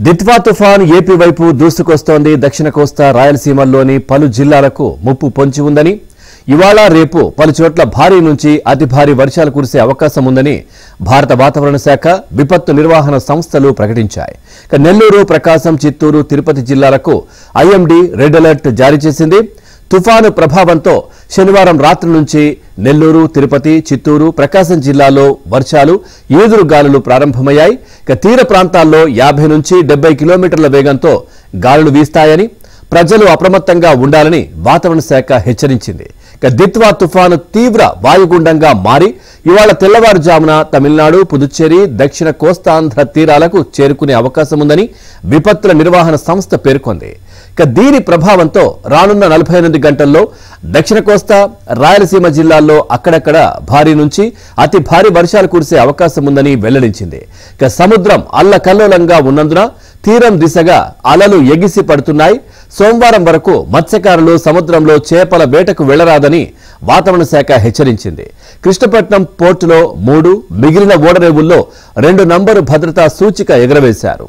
దిత్వా తుఫాన్ ఏపీ వైపు దూసుకొస్తోంది. దక్షిణ కోస్తా రాయలసీమల్లోని పలు జిల్లాలకు ముప్పు పొంచి ఉందని, ఇవాళ రేపు పలు చోట్ల భారీ నుంచి అతి భారీ వర్షాలు కురిసే అవకాశం ఉందని భారత వాతావరణ శాఖ, విపత్తు నిర్వహణ సంస్థలు ప్రకటించాయి. నెల్లూరు, ప్రకాశం, చిత్తూరు, తిరుపతి జిల్లాలకు ఐఎండీ రెడ్ అలర్ట్ జారీ చేసింది. తుఫాను ప్రభావంతో శనివారం రాత్రి నుంచి నెల్లూరు, తిరుపతి, చిత్తూరు, ప్రకాశం జిల్లాలో వర్షాలు, ఈదురు గాలులు ప్రారంభమయ్యాయి. తీర ప్రాంతాల్లో 50 నుంచి 70 కిలోమీటర్ల వేగంతో గాలులు వీస్తాయని, ప్రజలు అప్రమత్తంగా ఉండాలని వాతావరణ శాఖ హెచ్చరించింది. దిత్వా తుఫాను తీవ్ర వాయుగుండంగా మారి ఇవాళ తెల్లవారుజామున తమిళనాడు, పుదుచ్చేరి, దక్షిణ కోస్తాంధ్ర తీరాలకు చేరుకునే అవకాశం ఉందని విపత్తుల నిర్వహణ సంస్థ పేర్కొంది. దీని ప్రభావంతో రానున్న 48 గంటల్లో దక్షిణ కోస్తా, రాయలసీమ జిల్లాల్లో అక్కడక్కడ భారీ నుంచి అతి భారీ వర్షాలు కురిసే అవకాశం ఉందని వెల్లడించింది. సముద్రం అల్లకల్లోలంగా ఉన్నందున తీరం దిశగా అలలు ఎగిసి పడుతున్నాయి. సోమవారం వరకు మత్స్యకారులు సముద్రంలో చేపల వేటకు వెళ్లరాదని వాతావరణ శాఖ హెచ్చరించింది. కృష్ణపట్నం పోర్టులో 3, మిగిలిన ఓడరేవుల్లో 2 నంబరు భద్రతా సూచిక ఎగురవేశారు.